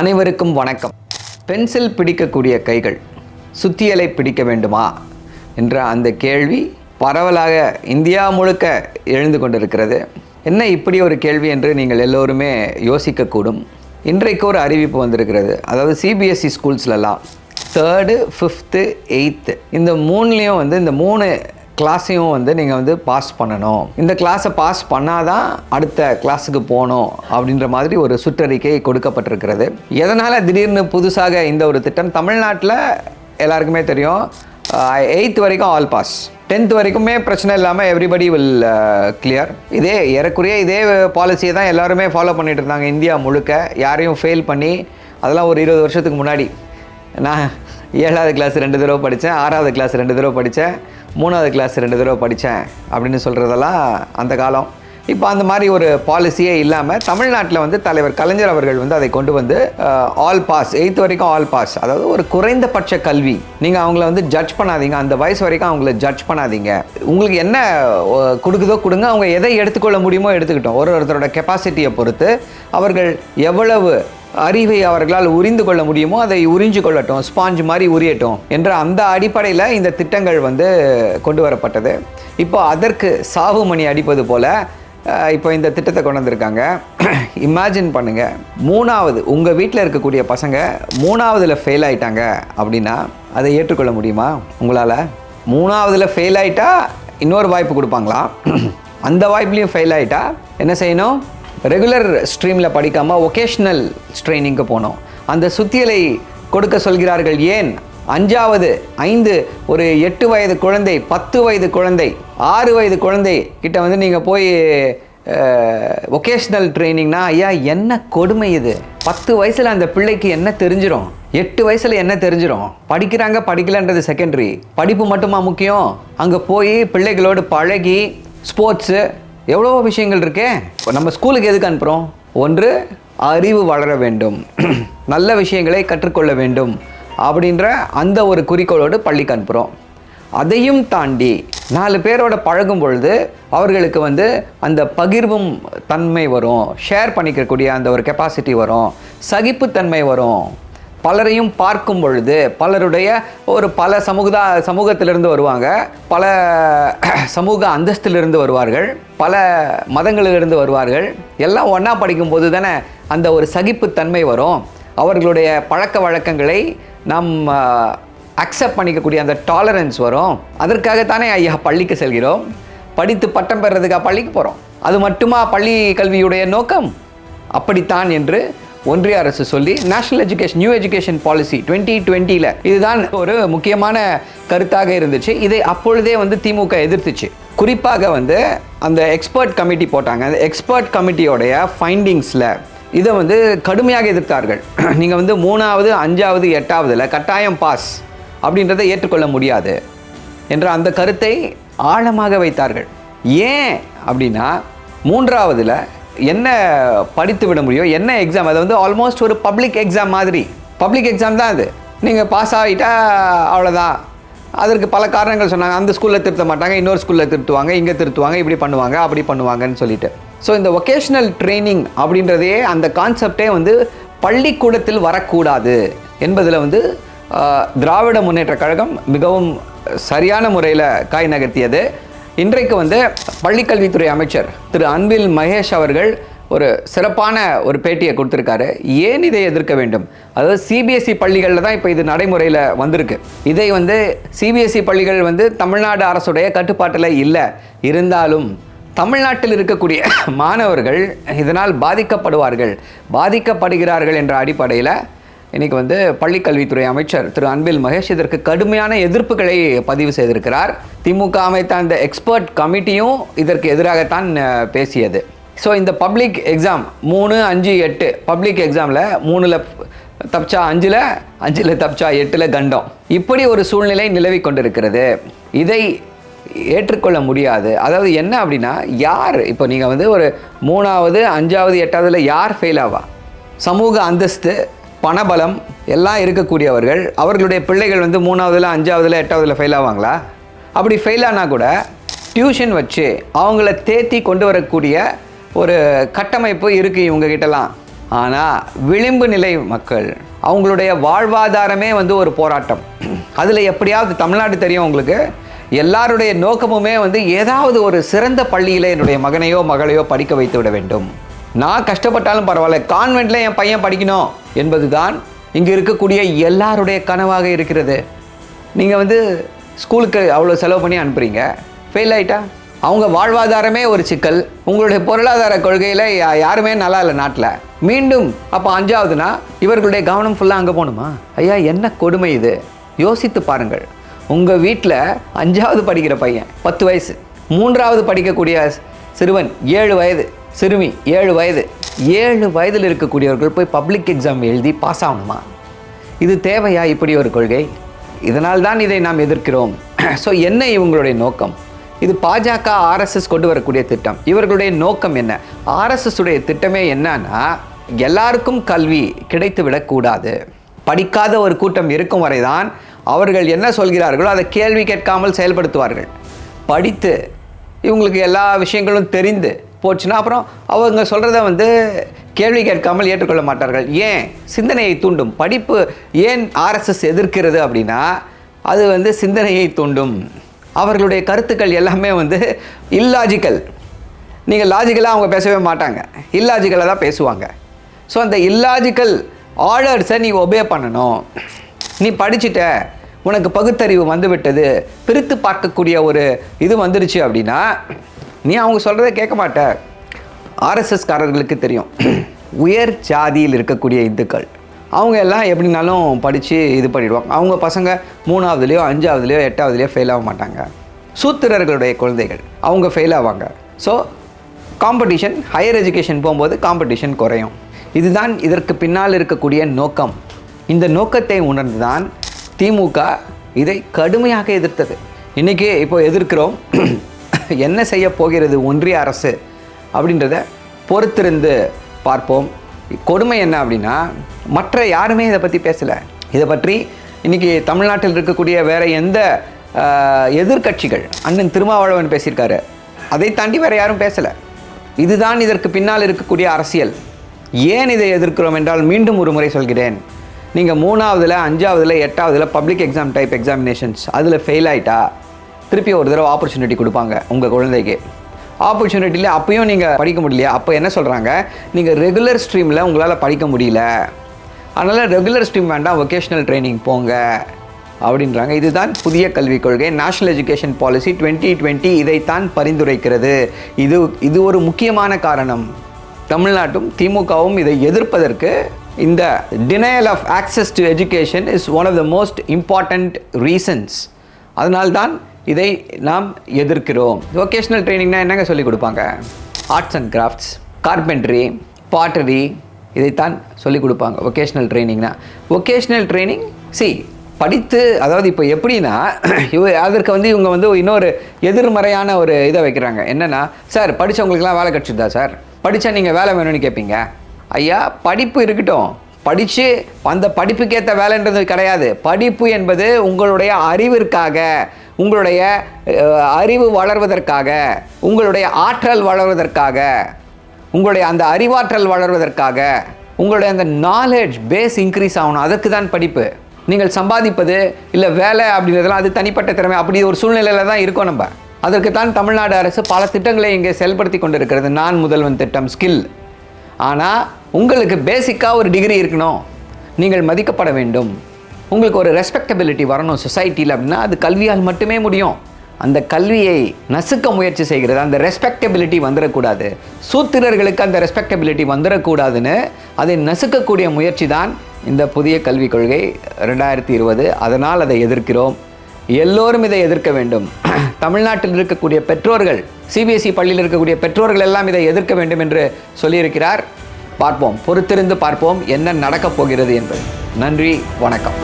அனைவருக்கும் வணக்கம். பென்சில் பிடிக்கக்கூடிய கைகள் சுத்தியலை பிடிக்க வேண்டுமா என்ற அந்த கேள்வி பரவலாக இந்தியா முழுக்க எழுந்து கொண்டிருக்கிறது. என்ன இப்படி ஒரு கேள்வி என்று நீங்கள் எல்லோருமே யோசிக்கக்கூடும். இன்றைக்கு ஒரு அறிவிப்பு வந்திருக்கிறது. அதாவது சிபிஎஸ்சி ஸ்கூல்ஸ்லலாம் 3rd, 5th, 8th இந்த மூணுலேயும் இந்த 3 கிளாஸையும் நீங்கள் பாஸ் பண்ணணும். இந்த கிளாஸை பாஸ் பண்ணாதான் அடுத்த கிளாஸுக்கு போகணும் அப்படின்ற மாதிரி ஒரு சுற்றறிக்கை கொடுக்கப்பட்டிருக்கிறது. எதனால் திடீர்னு புதுசாக இந்த ஒரு திட்டம்? தமிழ்நாட்டில் எல்லாருக்குமே தெரியும், 8th வரைக்கும் ஆல் பாஸ், 10th வரைக்குமே பிரச்சனை இல்லாமல் எவ்ரிபடி வில் கிளியர். ஏறக்குறைய இதே பாலிசியை தான் எல்லாருமே ஃபாலோ பண்ணிட்டு இருந்தாங்க இந்தியா முழுக்க. யாரையும் ஃபெயில் பண்ணி, அதெல்லாம் ஒரு 20 வருஷத்துக்கு முன்னாடி. நான் 7வது கிளாஸ் 2 தடவை படித்தேன், 6வது கிளாஸ் 2 தடவை படித்தேன், 3வது கிளாஸ் 2 தடவை படித்தேன் அப்படின்னு சொல்கிறதெல்லாம் அந்த காலம். இப்போ அந்த மாதிரி ஒரு பாலிசியே இல்லாமல் தமிழ்நாட்டில் தலைவர் கலைஞர் அவர்கள் அதை கொண்டு வந்து ஆல் பாஸ், 8th வரைக்கும் ஆல் பாஸ், அதாவது ஒரு குறைந்தபட்ச கல்வி. நீங்கள் அவங்கள ஜட்ஜ் பண்ணாதீங்க, அந்த வயசு வரைக்கும் அவங்கள ஜட்ஜ் பண்ணாதீங்க. உங்களுக்கு என்ன கொடுக்குதோ கொடுங்க, அவங்க எதை எடுத்துக்கொள்ள முடியுமோ எடுத்துக்கிட்டோம். ஒருத்தரோட கெப்பாசிட்டியை பொறுத்து அவர்கள் எவ்வளவு அறிவை அவர்களால் உறிந்து கொள்ள முடியுமோ அதை உறிஞ்சு கொள்ளட்டும், ஸ்பாஞ்ச் மாதிரி உரியட்டும் என்ற அந்த அடிப்படையில் இந்த திட்டங்கள் கொண்டு வரப்பட்டது. இப்போ அதற்கு சாவு மணி அடிப்பது போல் இப்போ இந்த திட்டத்தை கொண்டு வந்திருக்காங்க. இமேஜின் பண்ணுங்கள், 3வது உங்கள் வீட்டில் இருக்கக்கூடிய பசங்க 3வதுல ஃபெயில் ஆகிட்டாங்க அப்படின்னா அதை ஏற்றுக்கொள்ள முடியுமா உங்களால்? 3வதுல ஃபெயில் ஆகிட்டா இன்னொரு வாய்ப்பு கொடுப்பாங்களா? அந்த வாய்ப்புலேயும் ஃபெயில் ஆகிட்டா என்ன செய்யணும்? ரெகுலர் ஸ்ட்ரீமில் படிக்காமல் ஒகேஷ்னல் ட்ரைனிங்க்கு போனோம். அந்த சுத்தியலை கொடுக்க சொல்கிறார்கள். ஏன்? 5 ஒரு 8 வயது குழந்தை, 10 வயது குழந்தை, 6 வயது குழந்தை கிட்ட நீங்கள் போய் ஒகேஷ்னல் ட்ரைனிங்னா, ஐயா என்ன கொடுமை இது! 10 வயசில் அந்த பிள்ளைக்கு என்ன தெரிஞ்சிடும்? 8 வயசில் என்ன தெரிஞ்சிடும்? படிக்கிறாங்க படிக்கலன்றது செகண்டரி, படிப்பு மட்டுமா முக்கியம்? அங்கே போய் பிள்ளைகளோடு பழகி ஸ்போர்ட்ஸு எவ்வளோ விஷயங்கள் இருக்கே. நம்ம ஸ்கூலுக்கு எதுக்கு அனுப்புகிறோம்? ஒன்று, அறிவு வளர வேண்டும், நல்ல விஷயங்களை கற்றுக்கொள்ள வேண்டும் அப்படின்ற அந்த ஒரு குறிக்கோளோடு பள்ளிக்கு அனுப்புகிறோம். அதையும் தாண்டி 4 பேரோட பழகும் பொழுது அவர்களுக்கு அந்த பகிர்வும் தன்மை வரும், ஷேர் பண்ணிக்கக்கூடிய அந்த ஒரு கெப்பாசிட்டி வரும், சகிப்புத்தன்மை வரும். பலரையும் பார்க்கும் பொழுது பலருடைய பல சமூகத்திலிருந்து வருவாங்க, பல சமூக அந்தஸ்திலிருந்து வருவார்கள், பல மதங்களிலிருந்து வருவார்கள். எல்லாம் ஒன்றா படிக்கும்போது தானே அந்த ஒரு சகிப்புத்தன்மை வரும். அவர்களுடைய பழக்க வழக்கங்களை நாம் அக்செப்ட் பண்ணிக்கக்கூடிய அந்த டாலரன்ஸ் வரும். அதற்காகத்தானே ஐயா பள்ளிக்கு செல்கிறோம், படித்து பட்டம் பெறுறதுக்காக பள்ளிக்கு போகிறோம். அது மட்டுமா பள்ளி கல்வியுடைய நோக்கம்? அப்படித்தான் என்று ஒன்றிய அரசு சொல்லி national education new education policy 2020 இதுதான் ஒரு முக்கியமான கருத்தாக இருந்துச்சு. இதை அப்பொழுதே திமுக எதிர்த்துச்சு. குறிப்பாக அந்த எக்ஸ்பர்ட் கமிட்டி போட்டாங்க. அந்த எக்ஸ்பர்ட் கமிட்டியோடைய ஃபைண்டிங்ஸில் இதை கடுமையாக எதிர்த்தார்கள். நீங்கள் 3வது, 5வது, 8வதுல கட்டாயம் பாஸ் அப்படின்றத ஏற்றுக்கொள்ள முடியாது என்ற அந்த கருத்தை ஆழமாக வைத்தார்கள். ஏன் அப்படின்னா, 3வதுல என்ன படித்து விட முடியும், என்ன எக்ஸாம், அது ஆல்மோஸ்ட் ஒரு பப்ளிக் எக்ஸாம் மாதிரி. பப்ளிக் எக்ஸாம் தான் அது. நீங்கள் பாஸ் ஆகிட்டா அவ்வளோதான். அதற்கு பல காரணங்கள் சொன்னாங்க. அந்த ஸ்கூலில் திருத்த மாட்டாங்க, இன்னொரு ஸ்கூலில் திருத்துவாங்க, இங்கே திருத்துவாங்க, இப்படி பண்ணுவாங்க, அப்படி பண்ணுவாங்கன்னு சொல்லிட்டு. ஸோ இந்த ஒகேஷ்னல் ட்ரைனிங் அப்படின்றதே, அந்த கான்செப்டே பள்ளிக்கூடத்தில் வரக்கூடாது என்பதில் திராவிட முன்னேற்ற கழகம் மிகவும் சரியான முறையில் காய் நகர்த்தியது. இன்றைக்கு பள்ளிக்கல்வித்துறை அமைச்சர் திரு அன்பில் மகேஷ் அவர்கள் ஒரு சிறப்பான ஒரு பேட்டியை கொடுத்துருக்காரு. ஏன் இதை எதிர்க்க வேண்டும்? அதாவது சிபிஎஸ்சி பள்ளிகளில் தான் இப்போ இது நடைமுறையில் வந்திருக்கு. இதை சிபிஎஸ்சி பள்ளிகள் தமிழ்நாடு அரசுடைய கட்டுப்பாட்டில் இல்லை. இருந்தாலும் தமிழ்நாட்டில் இருக்கக்கூடிய மாணவர்கள் இதனால் பாதிக்கப்படுகிறார்கள் என்ற அடிப்படையில் இன்றைக்கி பள்ளிக்கல்வித்துறை அமைச்சர் திரு அன்பில் மகேஷ் இதற்கு கடுமையான எதிர்ப்புகளை பதிவு செய்திருக்கிறார். திமுக அமைத்த அந்த எக்ஸ்பர்ட் கமிட்டியும் இதற்கு எதிராகத்தான் பேசியது. ஸோ இந்த பப்ளிக் எக்ஸாம் 3, 5, 8 பப்ளிக் எக்ஸாமில் 3ல் தப்பிச்சா 5ல் தப்பிச்சா 8ல் கண்டம். இப்படி ஒரு சூழ்நிலை நிலவி கொண்டிருக்கிறது. இதை ஏற்றுக்கொள்ள முடியாது. அதாவது என்ன அப்படின்னா, யார் இப்போ நீங்கள் ஒரு 3வது, 5வது, 8வதுல யார் ஃபெயில் ஆவா? சமூக அந்தஸ்து, பணபலம் எல்லாம் இருக்கக்கூடியவர்கள், அவர்களுடைய பிள்ளைகள் 3வதுல, 5வதுல, 8வதுல ஃபெயில் ஆவாங்களா? அப்படி ஃபெயில் ஆனால் கூட டியூஷன் வச்சு அவங்கள தேத்தி கொண்டு வரக்கூடிய ஒரு கட்டமைப்பு இருக்குது இவங்ககிட்டலாம். ஆனால் விளிம்பு நிலை மக்கள் அவங்களுடைய வாழ்வாதாரமே வந்து ஒரு போராட்டம். அதில் எப்படியாவது தமிழ்நாடு தெரியும் உங்களுக்கு, எல்லாருடைய நோக்கமுமே வந்து ஏதாவது ஒரு சிறந்த பள்ளியில் என்னுடைய மகனையோ மகளையோ படிக்க வைத்து விட வேண்டும். நான் கஷ்டப்பட்டாலும் பரவாயில்ல, கான்வென்ட்டில் என் பையன் படிக்கணும் என்பது தான் இங்கே இருக்கக்கூடிய எல்லாருடைய கனவாக இருக்கிறது. நீங்கள் வந்து ஸ்கூலுக்கு அவ்வளோ செலவு பண்ணி அனுப்புகிறீங்க, ஃபெயில் ஆகிட்டா அவங்க வாழ்வாதாரமே ஒரு சிக்கல். உங்களுடைய பொருளாதார கொள்கையில் யாருமே நல்லா இல்லை நாட்டில். மீண்டும் அப்போ 5ஆவதுனா இவர்களுடைய கவனம் ஃபுல்லாக அங்கே போகணுமா? ஐயா, என்ன கொடுமை இது! யோசித்து பாருங்கள். உங்கள் வீட்டில் 5ஆவது படிக்கிற பையன் 10 வயசு, 3ஆவது படிக்கக்கூடிய சிறுவன் 7 வயது, சிறுமி 7 வயது, 7 வயதில் இருக்கக்கூடியவர்கள் போய் பப்ளிக் எக்ஸாம் எழுதி பாஸ் ஆகணுமா? இது தேவையா இப்படி ஒரு கொள்கை? இதனால் தான் இதை நாம் எதிர்க்கிறோம். ஸோ என்ன இவங்களுடைய நோக்கம்? இது பாஜக RSS கொண்டு வரக்கூடிய திட்டம். இவர்களுடைய நோக்கம் என்ன? RSS உடைய திட்டமே என்னன்னா, எல்லாருக்கும் கல்வி கிடைத்து விடக்கூடாது. படிக்காத ஒரு கூட்டம் இருக்கும் வரைதான் அவர்கள் என்ன சொல்கிறார்களோ அதை கேள்வி கேட்காமல் செயல்படுத்துவார்கள். படித்து இவங்களுக்கு எல்லா விஷயங்களும் தெரிந்து போச்சுன்னா அப்புறம் அவங்க சொல்கிறத வந்து கேள்வி கேட்காமல் ஏற்றுக்கொள்ள மாட்டார்கள். ஏன்? சிந்தனையை தூண்டும். படிப்பு ஏன் RSS எதிர்க்கிறது அப்படின்னா, அது வந்து சிந்தனையை தூண்டும். அவர்களுடைய கருத்துக்கள் எல்லாமே வந்து இல்லாஜிக்கல். நீங்கள் லாஜிக்கலாக அவங்க பேசவே மாட்டாங்க, இல்லாஜிக்கலாக தான் பேசுவாங்க. ஸோ அந்த இல்லாஜிக்கல் ஆர்டர்ஸை நீ ஒபே பண்ணணும். நீ படிச்சுட்ட, உனக்கு பகுத்தறிவு வந்துவிட்டது, பிரித்து பார்க்கக்கூடிய ஒரு இது வந்துருச்சு அப்படின்னா நீ அவங்க சொல்கிறத கேட்க மாட்ட. RSSகாரர்களுக்கு தெரியும், உயர் ஜாதியில் இருக்கக்கூடிய இந்துக்கள் அவங்க எல்லாம் எப்படினாலும் படித்து இது பண்ணிடுவாங்க. அவங்க பசங்க 3ஆவதுலேயோ 5ஆவதுலேயோ 8ஆவதுலேயோ ஃபெயில் ஆக மாட்டாங்க. சூத்திரர்களுடைய குழந்தைகள் அவங்க ஃபெயில் ஆவாங்க. ஸோ காம்படிஷன், ஹையர் எஜுகேஷன் போகும்போது காம்படிஷன் குறையும். இதுதான் இதற்கு பின்னால் இருக்கக்கூடிய நோக்கம். இந்த நோக்கத்தை உணர்ந்து தான் திமுக இதை கடுமையாக எதிர்த்தது. இன்றைக்கி இப்போ எதிர்க்கிறோம். என்ன செய்ய போகிறது ஒன்றிய அரசு அப்படின்றத பொறுத்திருந்து பார்ப்போம். கொடுமை என்ன அப்படின்னா, மற்ற யாருமே இதை பற்றி பேசலை. இதை பற்றி இன்றைக்கி தமிழ்நாட்டில் இருக்கக்கூடிய வேறு எந்த எதிர்க்கட்சிகள், அண்ணன் திருமாவளவன் பேசியிருக்காரு, அதை தாண்டி வேறு யாரும் பேசலை. இதுதான் இதற்கு பின்னால் இருக்கக்கூடிய அரசியல். ஏன் இதை எதிர்க்கிறோம் என்றால், மீண்டும் ஒரு முறை சொல்கிறேன், நீங்கள் 3ஆவதுல 5ஆவதுல 8ஆவதுல பப்ளிக் எக்ஸாம் டைப் எக்ஸாமினேஷன்ஸ் அதில் ஃபெயில் ஆகிட்டா திருப்பி ஒரு தடவை ஆப்பர்ச்சுனிட்டி கொடுப்பாங்க உங்கள் குழந்தைக்கு. ஆப்பர்ச்சுனிட்டியில் அப்பயும் நீங்கள் படிக்க முடியலையா? அப்போ என்ன சொல்கிறாங்க, நீங்கள் ரெகுலர் ஸ்ட்ரீமில் உங்களால் படிக்க முடியல, அதனால் ரெகுலர் ஸ்ட்ரீம் வேண்டாம், வொகேஷ்னல் ட்ரைனிங் போங்க அப்படின்றாங்க. இதுதான் புதிய கல்விக் கொள்கை. நேஷ்னல் எஜுகேஷன் பாலிசி 2020 இதைத்தான் பரிந்துரைக்கிறது. இது ஒரு முக்கியமான காரணம். தமிழ்நாட்டும் திமுகவும் இதை எதிர்ப்பதற்கு இந்த denial of access to education is one of the most important reasons. அதனால்தான் இதை நாம் எதிர்க்கிறோம். வொகேஷ்னல் ட்ரைனிங்னா என்னங்க சொல்லிக் கொடுப்பாங்க? Arts and crafts, carpentry, pottery, இதைத்தான் சொல்லிக் கொடுப்பாங்க வொகேஷ்னல் ட்ரைனிங்னா. வொகேஷ்னல் ட்ரைனிங் படித்து, அதாவது இப்போ எப்படின்னா, அதற்கு வந்து இவங்க வந்து இன்னொரு எதிர்மறையான ஒரு இதை வைக்கிறாங்க. என்னென்னா, சார் படித்தவங்களுக்குலாம் வேலை கிடச்சிருந்தா சார், படித்தா நீங்கள் வேலை வேணும்னு கேட்பீங்க. ஐயா, படிப்பு இருக்கட்டும், படித்து அந்த படிப்புக்கேற்ற வேலைன்றது கிடையாது. படிப்பு என்பது உங்களுடைய அறிவிற்காக, உங்களுடைய அறிவு வளர்வதற்காக, உங்களுடைய ஆற்றல் வளர்வதற்காக, உங்களுடைய அந்த அறிவாற்றல் வளர்வதற்காக, உங்களுடைய அந்த நாலேஜ் பேஸ் இன்க்ரீஸ் ஆகணும். அதற்கு தான் படிப்பு. நீங்கள் சம்பாதிப்பது இல்லை வேலை அப்படின்றதெல்லாம் அது தனிப்பட்ட திறமை. அப்படி ஒரு சூழ்நிலையில் தான் இருக்கோம் நம்ம. அதற்கு தான் தமிழ்நாடு அரசு பல திட்டங்களை இங்கே செயல்படுத்தி கொண்டு இருக்கிறது. நான் முதல்வன் திட்டம், ஸ்கில். ஆனால் உங்களுக்கு பேசிக்காக ஒரு டிகிரி இருக்கணும், நீங்கள் மதிக்கப்பட வேண்டும், உங்களுக்கு ஒரு ரெஸ்பெக்டபிலிட்டி வரணும் சொசைட்டியில் அப்படின்னா அது கல்வியால் மட்டுமே முடியும். அந்த கல்வியை நசுக்க முயற்சி செய்கிறது. அந்த ரெஸ்பெக்டபிலிட்டி வந்துடக்கூடாது, சூத்திரர்களுக்கு அந்த ரெஸ்பெக்டபிலிட்டி வந்துடக்கூடாதுன்னு அதை நசுக்கக்கூடிய முயற்சி தான் இந்த புதிய கல்விக் கொள்கை 2020. அதனால் அதை எதிர்க்கிறோம். எல்லோரும் இதை எதிர்க்க வேண்டும். தமிழ்நாட்டில் இருக்கக்கூடிய பெற்றோர்கள், CBSE பள்ளியில் இருக்கக்கூடிய பெற்றோர்கள் எல்லாம் இதை எதிர்க்க வேண்டும் என்று சொல்லியிருக்கிறார். பார்ப்போம், பொறுத்திருந்து பார்ப்போம் என்ன நடக்கப் போகிறது என்பது. நன்றி, வணக்கம்.